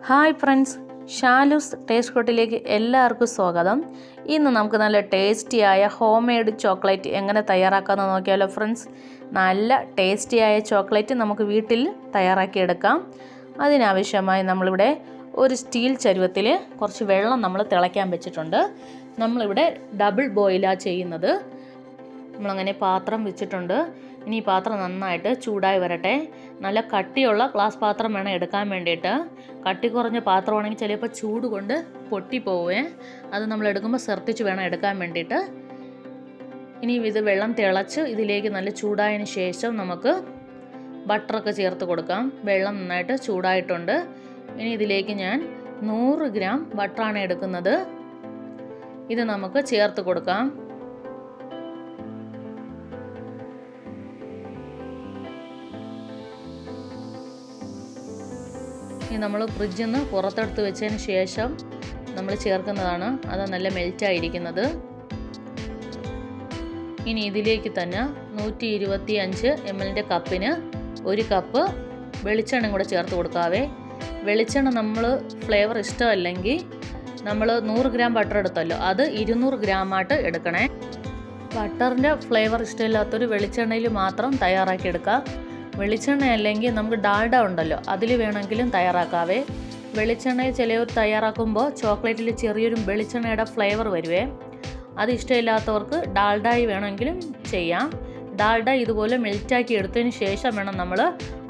Hi friends, Shalu's taste കോട്ടിലേക്ക് എല്ലാവർക്കും സ്വാഗതം. ഇന്ന് നമുക്ക് നല്ല ടേസ്റ്റിയായ ഹോം മെയ്ഡ് ചോക്ലേറ്റ് എങ്ങനെ തയ്യാറാക്കാമെന്ന് നോക്കിയാലോ ഫ്രണ്ട്സ്. നല്ല ടേസ്റ്റിയായ ചോക്ലേറ്റ് നമുക്ക് വീട്ടിൽ തയ്യാറാക്കിയെടുക്കാം. അതിനാവശ്യമായി നമ്മളിവിടെ ഒരു സ്റ്റീൽ ചരുവത്തിൽ കുറച്ച് വെള്ളം നമ്മൾ തിളയ്ക്കാൻ വെച്ചിട്ടുണ്ട്. നമ്മളിവിടെ ഡബിൾ ബോയിലാണ് ചെയ്യുന്നത്. നമ്മളങ്ങനെ പാത്രം വെച്ചിട്ടുണ്ട്. ഇനി ഈ പാത്രം നന്നായിട്ട് ചൂടായി വരട്ടെ. നല്ല കട്ടിയുള്ള ഗ്ലാസ് പാത്രം വേണം എടുക്കാൻ വേണ്ടിയിട്ട്. കട്ടി കുറഞ്ഞ പാത്രമാണെങ്കിൽ ചിലപ്പോൾ ചൂട് കൊണ്ട് പൊട്ടിപ്പോവേ. അത് നമ്മൾ എടുക്കുമ്പോൾ ശ്രദ്ധിച്ച് വേണം എടുക്കാൻ വേണ്ടിയിട്ട്. ഇനി ഇത് വെള്ളം തിളച്ച് ഇതിലേക്ക് നല്ല ചൂടായതിന് ശേഷം നമുക്ക് ബട്ടറൊക്കെ ചേർത്ത് കൊടുക്കാം. വെള്ളം നന്നായിട്ട് ചൂടായിട്ടുണ്ട്. ഇനി ഇതിലേക്ക് ഞാൻ 100 ഗ്രാം ബട്ടറാണ് എടുക്കുന്നത്. ഇത് നമുക്ക് ചേർത്ത് കൊടുക്കാം. നമ്മൾ ഫ്രിഡ്ജിൽ നിന്ന് പുറത്തെടുത്ത് വെച്ചതിന് ശേഷം നമ്മൾ ചേർക്കുന്നതാണ്. അത് നല്ല മെൽറ്റായിരിക്കുന്നത്. ഇനി ഇതിലേക്ക് തന്നെ 125 ml കപ്പിന് 1 കപ്പ് വെളിച്ചെണ്ണ കൂടെ ചേർത്ത് കൊടുക്കാവേ. വെളിച്ചെണ്ണ നമ്മൾ ഫ്ലേവർ ഇഷ്ടമല്ലെങ്കിൽ നമ്മൾ 100 ഗ്രാം ബട്ടർ എടുത്തല്ലോ, അത് 200 ഗ്രാമായിട്ട് എടുക്കണേ. ബട്ടറിൻ്റെ ഫ്ലേവർ ഇഷ്ടമില്ലാത്തൊരു വെളിച്ചെണ്ണയിൽ മാത്രം തയ്യാറാക്കി എടുക്കാം. വെളിച്ചെണ്ണ അല്ലെങ്കിൽ നമുക്ക് ഡാൽഡ ഉണ്ടല്ലോ, അതിൽ വേണമെങ്കിലും തയ്യാറാക്കാവേ. വെളിച്ചെണ്ണയിൽ ചിലവർ തയ്യാറാക്കുമ്പോൾ ചോക്ലേറ്റിൽ ചെറിയൊരു വെളിച്ചെണ്ണയുടെ ഫ്ലേവർ വരുവേ. അത് ഇഷ്ടമില്ലാത്തവർക്ക് ഡാൽഡായി വേണമെങ്കിലും ചെയ്യാം. ഡാൽഡ ഇതുപോലെ മെൽറ്റാക്കി എടുത്തതിന് ശേഷം വേണം നമ്മൾ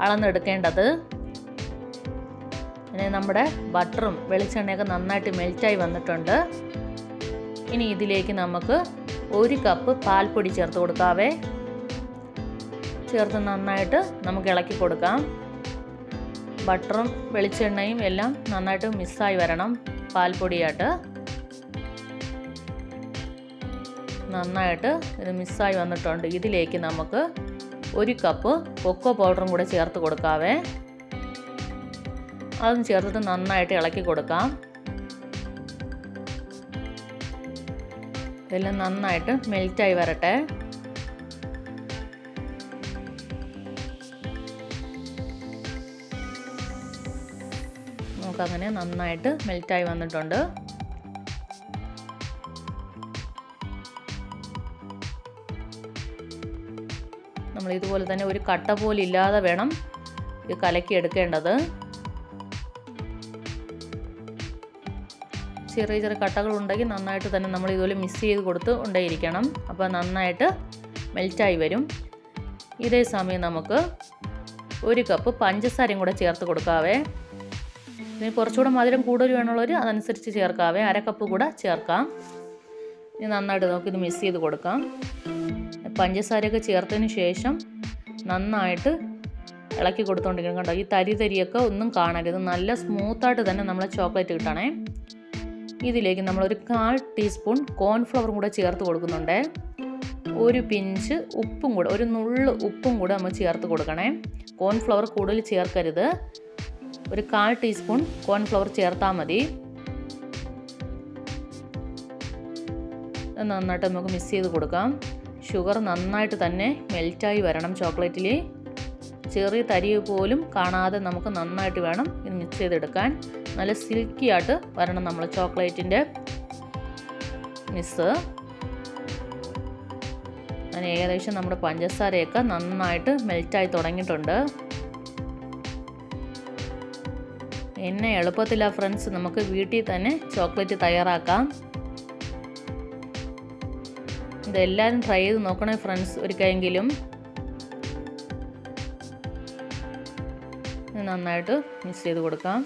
അളന്നെടുക്കേണ്ടത്. പിന്നെ നമ്മുടെ ബട്ടറും വെളിച്ചെണ്ണയൊക്കെ നന്നായിട്ട് മെൽറ്റായി വന്നിട്ടുണ്ട്. ഇനി ഇതിലേക്ക് നമുക്ക് 1 കപ്പ് പാൽപ്പൊടി ചേർത്ത് കൊടുക്കാവേ. ചേർത്ത് നന്നായിട്ട് നമുക്ക് ഇളക്കി കൊടുക്കാം. ബട്ടറും വെളിച്ചെണ്ണയും എല്ലാം നന്നായിട്ട് മിക്സായി വരണം. പാൽപ്പൊടിയായിട്ട് നന്നായിട്ട് ഇത് മിക്സായി വന്നിട്ടുണ്ട്. ഇതിലേക്ക് നമുക്ക് 1 കപ്പ് കൊക്കോ പൗഡറും കൂടെ ചേർത്ത് കൊടുക്കാവേ. അതും ചേർത്തിട്ട് നന്നായിട്ട് ഇളക്കി കൊടുക്കാം. ഇതെല്ലാം നന്നായിട്ട് മെൽറ്റായി വരട്ടെ. നമുക്കങ്ങനെ നന്നായിട്ട് മെൽറ്റായി വന്നിട്ടുണ്ട്. നമ്മൾ ഇതുപോലെ തന്നെ ഒരു കട്ട പോലെ ഇല്ലാതെ വേണം ഇത് കലക്കി എടുക്കേണ്ടത്. ചെറിയ ചെറിയ കട്ടകളുണ്ടെങ്കിൽ നന്നായിട്ട് തന്നെ നമ്മൾ ഇതുപോലെ മിക്സ് ചെയ്ത് കൊടുത്ത് കൊണ്ടേയിരിക്കണം. അപ്പോൾ നന്നായിട്ട് മെൽറ്റായി വരും. ഇതേ സമയം നമുക്ക് 1 കപ്പ് പഞ്ചസാരയും കൂടെ ചേർത്ത് കൊടുക്കാവേ. ഇനി കുറച്ചുകൂടെ മധുരം കൂടുതൽ വേണമുള്ളവർ അതനുസരിച്ച് ചേർക്കാവേ. 1/2 കപ്പ് കൂടെ ചേർക്കാം. ഇനി നന്നായിട്ട് നമുക്കിത് മിക്സ് ചെയ്ത് കൊടുക്കാം. പഞ്ചസാരയൊക്കെ ചേർത്തതിന് ശേഷം നന്നായിട്ട് ഇളക്കി കൊടുത്തുകൊണ്ടിരിക്കണം. കണ്ടോ, ഈ തരിയൊക്കെ ഒന്നും കാണരുത്. നല്ല സ്മൂത്തായിട്ട് തന്നെ നമ്മളെ ചോക്ലേറ്റ് കിട്ടണേ. ഇതിലേക്ക് നമ്മളൊരു 1/4 ടീസ്പൂൺ കോൺഫ്ലവറും കൂടെ ചേർത്ത് കൊടുക്കുന്നുണ്ട്. 1 പിഞ്ച് ഉപ്പും കൂടെ, ഒരു നുള്ള് ഉപ്പും കൂടെ നമ്മൾ ചേർത്ത് കൊടുക്കണേ. കോൺഫ്ലവർ കൂടുതൽ ചേർക്കരുത്. ഒരു 1/4 ടീസ്പൂൺ കോൺഫ്ലവർ ചേർത്താൽ മതി. നന്നായിട്ട് നമുക്ക് മിക്സ് ചെയ്ത് കൊടുക്കാം. ഷുഗർ നന്നായിട്ട് തന്നെ മെൽറ്റായി വരണം. ചോക്ലേറ്റിൽ ചെറിയ തരി പോലും കാണാതെ നമുക്ക് നന്നായിട്ട് വേണം ഇത് മിക്സ് ചെയ്തെടുക്കാൻ. നല്ല സിൽക്കി ആയിട്ട് വരണം നമ്മൾ ചോക്ലേറ്റിൻ്റെ മിക്സ്. അങ്ങനെ ഏകദേശം നമ്മുടെ പഞ്ചസാരയൊക്കെ നന്നായിട്ട് മെൽറ്റായി തുടങ്ങിയിട്ടുണ്ട്. എന്നെ എളുപ്പത്തില്ല ഫ്രണ്ട്സ്, നമുക്ക് വീട്ടിൽ തന്നെ ചോക്ലേറ്റ് തയ്യാറാക്കാം. ഇതെല്ലാവരും ട്രൈ ചെയ്ത് നോക്കണേ ഫ്രണ്ട്സ് ഒരിക്കലെങ്കിലും. നന്നായിട്ട് മിക്സ് ചെയ്ത് കൊടുക്കാം.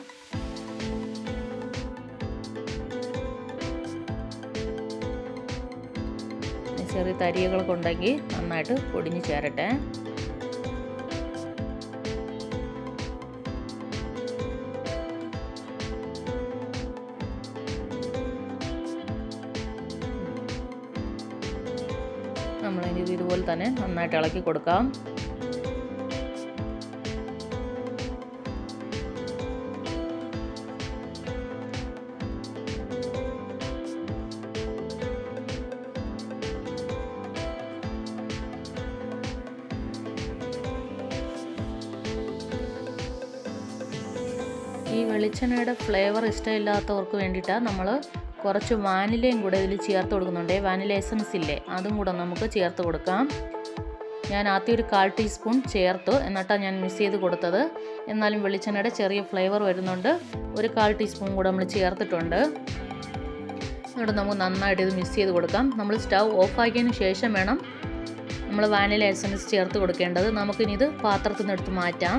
ചെറിയ തരികളൊക്കെ ഉണ്ടെങ്കിൽ നന്നായിട്ട് പൊടിഞ്ഞ് ചേരട്ടെ. നമ്മളിനി ഇതുപോലെ തന്നെ നന്നായിട്ട് ഇളക്കി കൊടുക്കാം. ഈ ഈ വെളിച്ചെണ്ണയുടെ ഫ്ലേവർ ഇഷ്ടമില്ലാത്തവർക്ക് വേണ്ടിയിട്ടാണ് നമ്മൾ കുറച്ച് വാനിലയും കൂടെ ഇതിൽ ചേർത്ത് കൊടുക്കുന്നുണ്ട്. വാനില എസൻസ് ഇല്ലേ, അതും കൂടെ നമുക്ക് ചേർത്ത് കൊടുക്കാം. ഞാൻ ആദ്യം ഒരു 1/4 ടീസ്പൂൺ ചേർത്തു, എന്നിട്ടാണ് ഞാൻ മിക്സ് ചെയ്ത് കൊടുത്തത്. എന്നാലും വെളിച്ചെണ്ണയുടെ ചെറിയ ഫ്ലേവർ വരുന്നുണ്ട്. ഒരു 1/4 ടീസ്പൂൺ കൂടെ നമ്മൾ ചേർത്തിട്ടുണ്ട്. എന്നിട്ട് നമുക്ക് നന്നായിട്ട് ഇത് മിക്സ് ചെയ്ത് കൊടുക്കാം. നമ്മൾ സ്റ്റവ് ഓഫാക്കിയതിന് ശേഷം വേണം നമ്മൾ വാനില എസൻസ് ചേർത്ത് കൊടുക്കേണ്ടത്. നമുക്കിനി ഇത് പാത്രത്തിൽ നിന്ന് എടുത്ത് മാറ്റാം.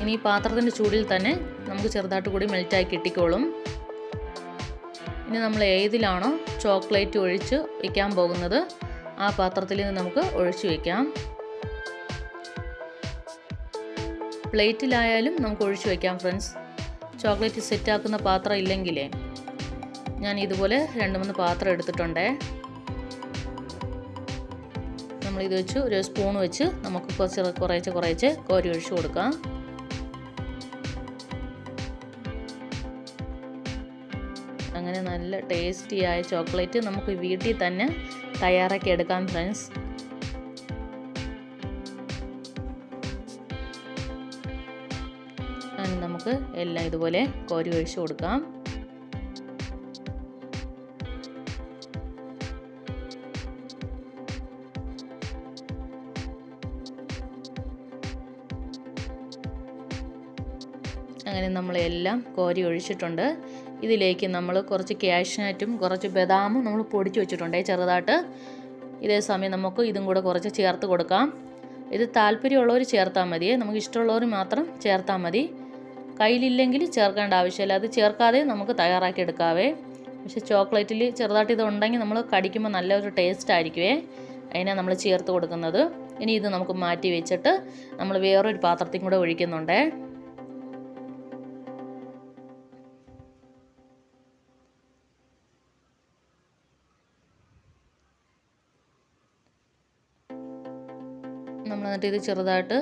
ഇനി ഈ പാത്രത്തിൻ്റെ ചൂടിൽ തന്നെ നമുക്ക് ചെറുതായിട്ട് കൂടി മെൽറ്റായി കിട്ടിക്കോളും. ഇനി നമ്മൾ ഏതിലാണോ ചോക്ലേറ്റ് ഒഴിച്ച് വയ്ക്കാൻ പോകുന്നത് ആ പാത്രത്തിൽ നിന്ന് നമുക്ക് ഒഴിച്ച് വയ്ക്കാം. പ്ലേറ്റിലായാലും നമുക്ക് ഒഴിച്ച് വയ്ക്കാം ഫ്രണ്ട്സ്. ചോക്ലേറ്റ് സെറ്റാക്കുന്ന പാത്രം ഇല്ലെങ്കിലേ ഞാൻ ഇതുപോലെ 2-3 പാത്രം എടുത്തിട്ടുണ്ടേ. നമ്മളിത് വെച്ച് ഒരു സ്പൂൺ വെച്ച് നമുക്ക് കുറേശ്ശെ കോരി ഒഴിച്ച് കൊടുക്കാം. അങ്ങനെ നല്ല ടേസ്റ്റിയായ ചോക്ലേറ്റ് നമുക്ക് വീട്ടിൽ തന്നെ തയ്യാറാക്കി എടുക്കാം ഫ്രണ്ട്സ്. അങ്ങനെ നമുക്ക് എല്ലാം ഇതുപോലെ കോരി ഒഴിച്ച് കൊടുക്കാം. അങ്ങനെ നമ്മളെല്ലാം കോരി ഒഴിച്ചിട്ടുണ്ട്. ഇതിലേക്ക് നമ്മൾ കുറച്ച് കാഷ്നട്ടും കുറച്ച് ബദാമും നമ്മൾ പൊടിച്ച് വെച്ചിട്ടുണ്ട് ചെറുതായിട്ട്. ഇതേ സമയം നമുക്ക് ഇതും കൂടെ കുറച്ച് ചേർത്ത് കൊടുക്കാം. ഇത് താല്പര്യമുള്ളവർ ചേർത്താൽ മതി, നമുക്ക് ഇഷ്ടമുള്ളവർ മാത്രം ചേർത്താൽ മതി. കയ്യിലില്ലെങ്കിൽ ചേർക്കേണ്ട ആവശ്യമില്ല, അത് ചേർക്കാതെ നമുക്ക് തയ്യാറാക്കി എടുക്കാവേ. പക്ഷേ ചോക്ലേറ്റിൽ ചെറുതായിട്ട് ഇതുണ്ടെങ്കിൽ നമ്മൾ കടിക്കുമ്പോൾ നല്ലൊരു ടേസ്റ്റ് ആയിരിക്കുമേ, അതിനാണ് നമ്മൾ ചേർത്ത് കൊടുക്കുന്നത്. ഇനി ഇത് നമുക്ക് മാറ്റി വെച്ചിട്ട് നമ്മൾ വേറൊരു പാത്രത്തിൽ കൂടെ ഒഴിക്കുന്നുണ്ട്. നമ്മൾ എന്നിട്ട് ഇത് ചെറുതായിട്ട്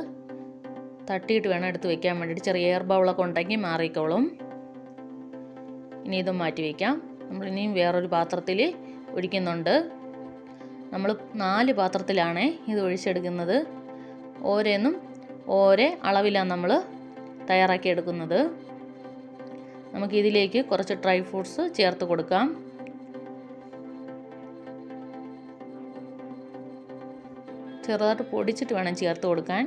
തട്ടിയിട്ട് വേണം എടുത്ത് വയ്ക്കാൻ വേണ്ടിയിട്ട്. ചെറിയ എയർ ബൗളൊക്കെ ഉണ്ടെങ്കിൽ മാറിക്കോളും. ഇനി ഇത് മാറ്റി വയ്ക്കാം. നമ്മളിനിയും വേറൊരു പാത്രത്തിൽ ഒഴിക്കുന്നുണ്ട്. നമ്മൾ 4 പാത്രത്തിലാണ് ഇത് ഒഴിച്ചെടുക്കുന്നത്. ഓരോന്നും ഓരോ അളവിലാണ് നമ്മൾ തയ്യാറാക്കി എടുക്കുന്നത്. നമുക്കിതിലേക്ക് കുറച്ച് ഡ്രൈ ഫ്രൂട്ട്സ് ചേർത്ത് കൊടുക്കാം. ചെറുതായിട്ട് പൊടിച്ചിട്ട് വേണം ചേർത്ത് കൊടുക്കാൻ.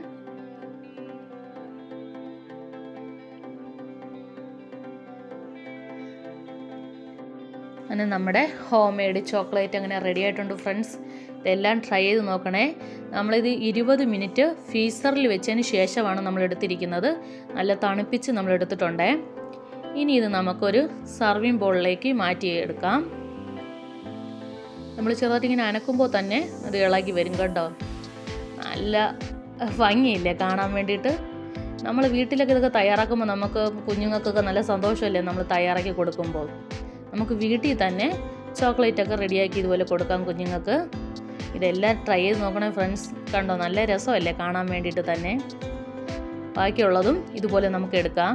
അങ്ങനെ നമ്മുടെ ഹോം മെയ്ഡ് ചോക്ലേറ്റ് അങ്ങനെ റെഡി ആയിട്ടുണ്ട് ഫ്രണ്ട്സ്. ഇതെല്ലാം ട്രൈ ചെയ്ത് നോക്കണേ. നമ്മളിത് 20 മിനിറ്റ് ഫ്രീസറിൽ വെച്ചതിന് ശേഷമാണ് നമ്മൾ എടുത്തിരിക്കുന്നത്. നല്ല തണുപ്പിച്ച് നമ്മൾ എടുത്തിട്ടുണ്ടേ. ഇനി ഇത് നമുക്കൊരു സർവിങ് ബൗളിലേക്ക് മാറ്റിയെടുക്കാം. നമ്മൾ ചെറുതായിട്ട് ഇങ്ങനെ അനക്കുമ്പോൾ തന്നെ അത് ഇളകി വരും കേട്ടോ. നല്ല ഭംഗിയില്ലേ കാണാൻ വേണ്ടിയിട്ട്. നമ്മൾ വീട്ടിലൊക്കെ ഇതൊക്കെ തയ്യാറാക്കുമ്പോൾ നമുക്ക് കുഞ്ഞുങ്ങൾക്കൊക്കെ നല്ല സന്തോഷമല്ലേ നമ്മൾ തയ്യാറാക്കി കൊടുക്കുമ്പോൾ. നമുക്ക് വീട്ടിൽ തന്നെ ചോക്ലേറ്റൊക്കെ റെഡിയാക്കി ഇതുപോലെ കൊടുക്കാം കുഞ്ഞുങ്ങൾക്ക്. ഇതെല്ലാം ട്രൈ ചെയ്ത് നോക്കണേ ഫ്രണ്ട്സ്. കണ്ടോ നല്ല രസമല്ലേ കാണാൻ വേണ്ടിയിട്ട് തന്നെ. ബാക്കിയുള്ളതും ഇതുപോലെ നമുക്ക് എടുക്കാം.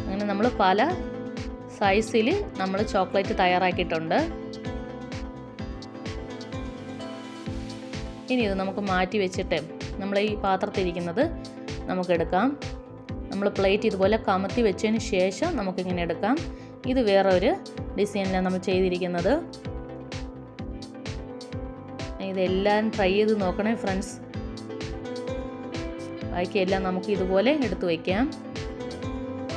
അങ്ങനെ നമ്മൾ പല സൈസിൽ നമ്മൾ ചോക്ലേറ്റ് തയ്യാറാക്കിയിട്ടുണ്ട്. ഇനി ഇത് നമുക്ക് മാറ്റി വെച്ചിട്ട് നമ്മൾ ഈ പാത്രത്തിരിക്കുന്നത് നമുക്കെടുക്കാം. നമ്മൾ പ്ലേറ്റ് ഇതുപോലെ കമത്തി വെച്ചതിന് ശേഷം നമുക്കിങ്ങനെ എടുക്കാം. ഇത് വേറെ ഒരു ഡിസൈനിലാണ് നമ്മൾ ചെയ്തിരിക്കുന്നത്. ഇതെല്ലാം ട്രൈ ചെയ്ത് നോക്കണേ ഫ്രണ്ട്സ്. ബാക്കിയെല്ലാം നമുക്ക് ഇതുപോലെ എടുത്ത് വയ്ക്കാം.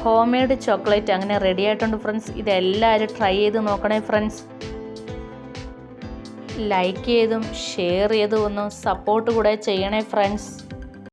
ഹോം മെയ്ഡ് ചോക്ലേറ്റ് അങ്ങനെ റെഡി ആയിട്ടുണ്ട് ഫ്രണ്ട്സ്. ഇതെല്ലാവരും ട്രൈ ചെയ്ത് നോക്കണേ ഫ്രണ്ട്സ്. ലൈക്ക് ചെയ്തും ഷെയർ ചെയ്തും ഒന്ന് സപ്പോർട്ട് കൂടെ ചെയ്യണേ ഫ്രണ്ട്സ്.